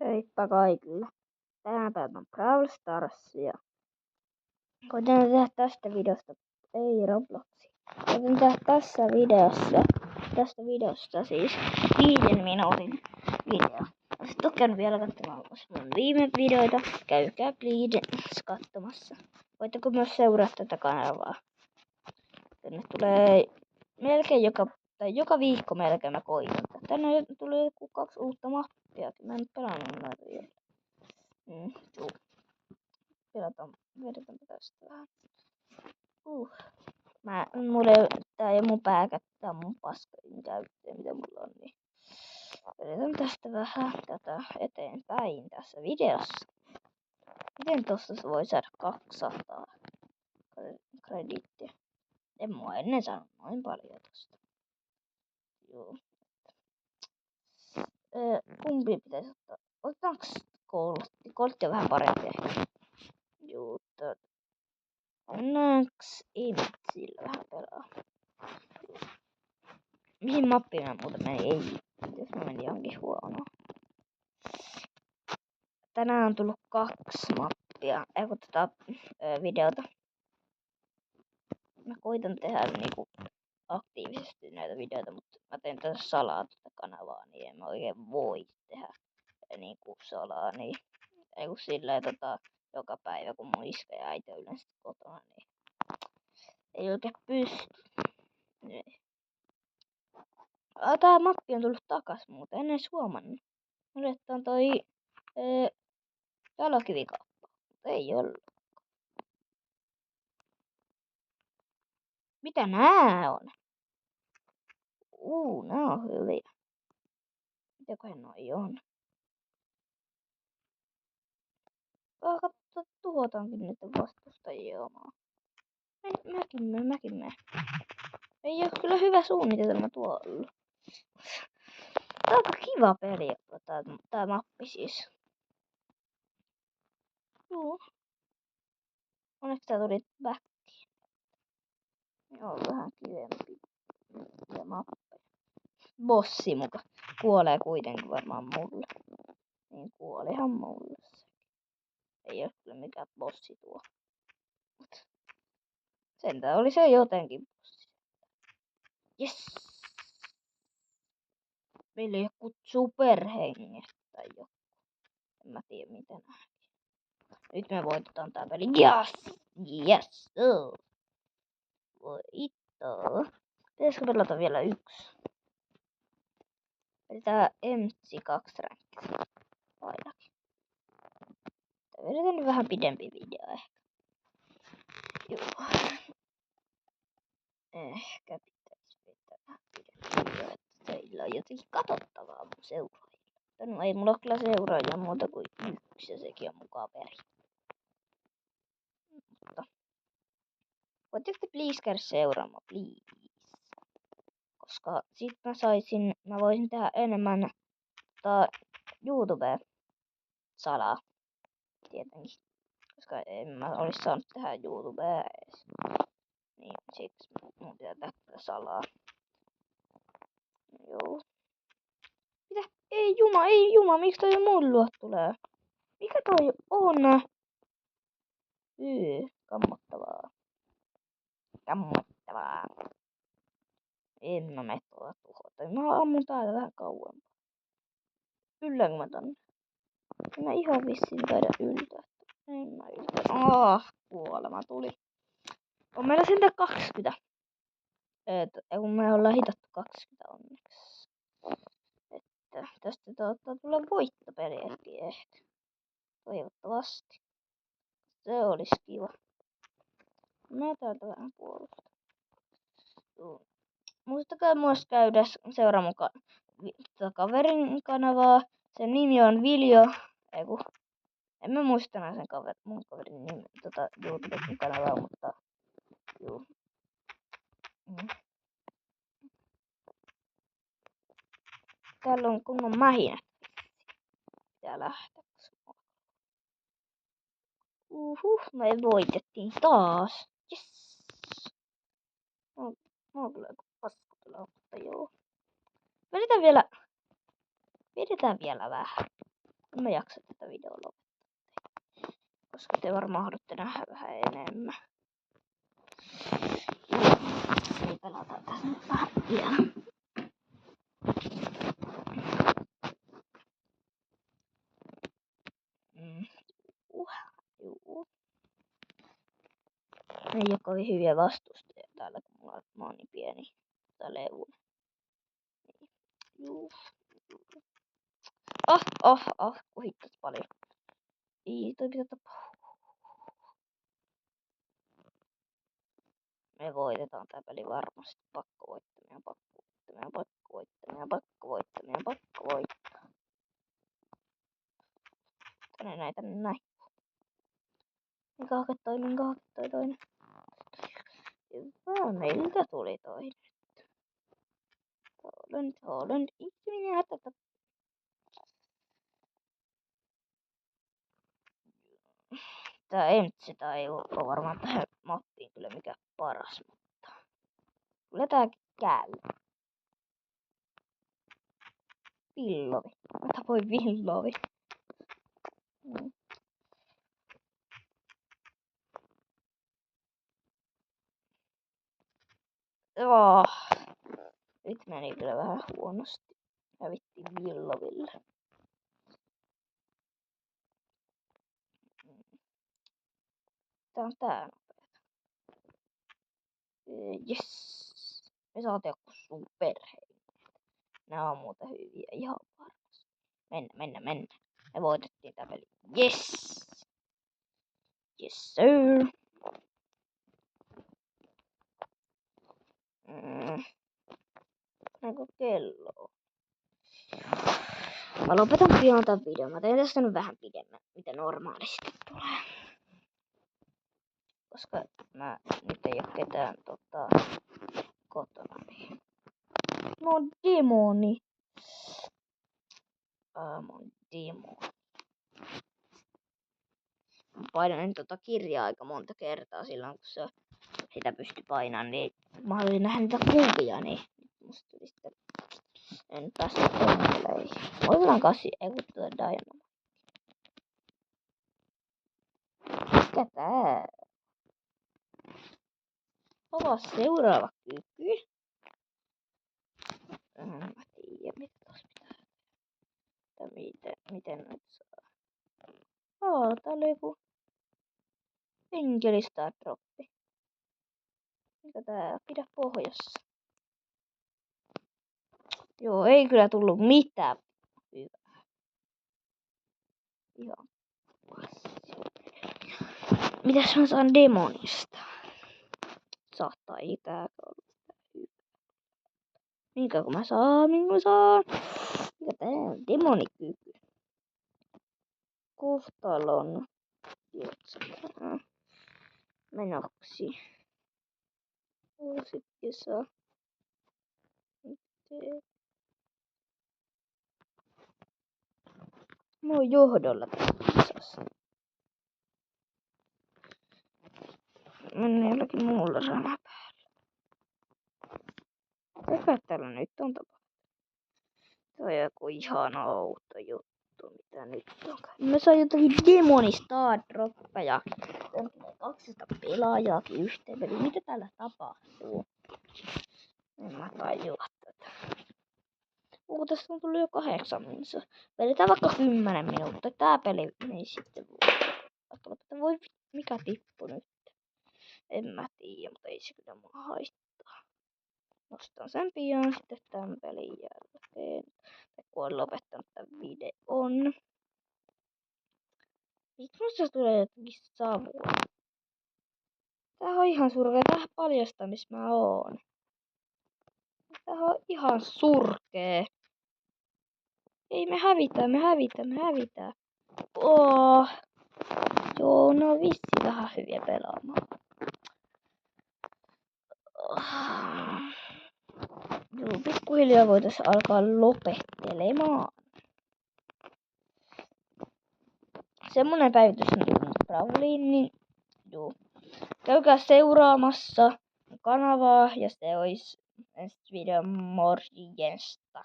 Heippa kaikille. Tänään pelataan Brawl Starsia. Koitan tehdä tästä videosta, ei Robloxia. Koitan tehdä tästä videosta siis 5 minuutin video. Jos et ole käynyt vielä katsomaan mun viime videoita, käykää please katsomassa. Voitteko myös seurata tätä kanavaa. Tänne tulee melkein joka viikko melkein mä koitan. Tänne tulee joku 2 uutta mappiakin. Mä en nyt pelannut näitä vielä. Juu. Vedetaanpa tästä vähän. Tää ei mun pääkättä on mun paskoin käyttöön, mitä mulla on, niin vedetään tästä vähän tätä eteenpäin tässä videossa. Miten tosta se voi saada 200 krediittiä? En mua ennen saanut noin paljon tosta. Joo. Kumpi pitäisi ottaa? Otetaanko Coltti? Coltti on vähän parempi ehkä. Juu, onneksi Imetsillä vähän pelaa. Mihin mappiin mä muuten meni? Ei, jos mä menin johonkin huonoon. Tänään on tullut 2 mappia, videota. Mä koitan tehdä niinku aktiivisesti näitä videoita, mutta mä teen tässä salaa tätä kanavaa, niin en mä oikein voi tehdä niinku salaa, niin silleen joka päivä, kun mun iskä ja äiti on yleensä kotona, niin ei oikein pysty. Niin. Tää mappi on tullut takas muuten, en edes huomannut. Mä että on toi jalokivikauppa, mutta ei ollut. Mitä nää on? Nää on hyviä. Mitäköhän noi on? Katso, tuhotaankin niitä vastustajia omaa. Mäkin menen. Ei oo kyllä hyvä suunnitelma tuo ollut. Tää on kiva peli, tää mappi siis. Joo. Onneksi tää tuli backiin. Joo, vähän kivempi. Ja mappi. Bossi muka. Kuolee kuitenkin varmaan mulle. Niin kuolihan mulle se. Ei oo kyllä mikään bossi tuo. Mut sentään oli se jotenkin bossi. Yes! Meillä on joku superhenget tai joku. En mä tiedä miten nähdään. Nyt me voitetaan tää peli. Yes! Voittaa. Pitäisikö pelata vielä 1? Vedetään MC2 rankki. Ainakin. Vedetään nyt vähän pidempi video ehkä. Joo. Ehkä pitäisi vetää vähän pidempi video, että teillä on jotenkin katsottavaa mun seuraajilla. No ei mulla ole kyllä seuraajia muuta kuin 1 ja sekin on mukaan veri. Mutta voitteko te please käydä seuraamaan, please? Koska sit mä voisin tehdä enemmän YouTube-salaa. Tietenkin. Koska en mä olis saanut tehdä YouTubea edes. Niin siksi mun pitää tehdä salaa. Joo. Mitä? Ei juma, miksi toi mun luo tulee? Mikä toi on? Kammottavaa. En mä mene tuolla tuhota. Mä ammun täältä vähän kauempaa. Yllänkö mä tonne? En mä ihan vissiin taida yltää. En mä yltää. Kuolema tuli. On meillä sentään 20. Kun me ollaan hitattu 20 onneksi. Että tästä saattaa tulla voittopeliäkin ehkä. Toivottavasti. Se olisi kiva. Mä täältä vähän puolustan. Muistakaa myös käydä seuraamaan kaverin kanavaa. Sen nimi on Viljo. En mä muista enää mun kaverin nimi, YouTuben kanavaa, mutta juu. Täällä on kunnon mähinä. Pitää lähteä. Me voitettiin taas. Yes. Mä oon kyllä joku paskutella, mutta joo. Vedetään vielä vähän. En mä jaksa tätä videoa lopettaa. Koska te varmaan haluatte nähdä vähän enemmän. Niin pelataan tässä nyt vähän vielä. Juu. Ei oo kovin hyviä vastustajia täällä, kun mä oon niin pieni. Tää levy. Juu. Kun hittat paljon. Ii, toi pitää tapaa. Me voitetaan tää peli varmasti. Pakko voittaa. Tänne näin. Minkä toinen. Hyvä, meiltä tuli toinen. Holland. Ihminen hätätä. Tää Emtsitä ei oo varmaan tähän mappiin kyllä mikään paras, mutta kyllä tääkin käy. Villovi. Mä tapoin Villovi. Nyt meni kyllä vähän huonosti. Hävittiin Villoville. Tää on tää nopeeta. Jes. Me saatiin joku superhenget. Nää on muuten hyviä ihan varmasti. Mennä. Me voitettiin tää peli. Yes. Yes sir. Näkö kello? Mä lopetan pian tän videon. Mä teen tästä nyt vähän pidemmän, mitä normaalisti tulee. Koska mä nyt ei oo ketään kotona. Niin. No demoni. Mun demoni. Mä painoin kirjaa aika monta kertaa silloin, kun sitä pystyi painamaan, niin mä halusin nähdä niitä kuvia, niin musta tuli sitten. En päässyt peleihin. Otetaan 8, ei kun Dynamite. Mikä tää? Avaa seuraava kyky. Mä tiedän, mitä tos pitää. Miten nyt saa? Tää oli joku Enkelistar droppi. Mikä tää? Pidä pohjassa. Joo, ei kyllä tullut mitään hyvää. Ihan passi. Mitäs mä saan demonista? Saattaa itää olla hyvä. Minkä mä saan? Mikä tää on? Demonikyky. Kohtalon. Menoksi. Uusi kesä. Mä oon johdolla tässä. Mennään jollakin muulla sana päällä. Mikä täällä nyt on tapahtunut? Tää on joku ihana outo juttu, mitä nyt on. Mä sain jotakin demonista droppeja. 200 pelaajaakin yhteen peliin. Mitä täällä tapahtuu? En mä tajua tätä. Tästä on tullut jo 8 minuuttia. Vedetään vaikka 10 minuuttia. Tää peli meni sitten voi mikä tippu nyt. En mä tiedä, mutta ei se kyllä mua haittaa. Nostan sen pian sitten tämän pelin jälkeen. Kun olen lopettanut tämän videon. Miksi musta tulee jotenkin savua? Tää on ihan surkea. Tää paljastaa missä mä oon. Tää on ihan surkee. Ei me hävitään. Joo, no vissi vähän hyviä pelaamaan. Joo, pikkuhiljaa voitaisiin alkaa lopettelemaan. Semmonen päivitys on Brawliin, niin joo. Käykää seuraamassa kanavaa ja se olisi ensi videon morjesta.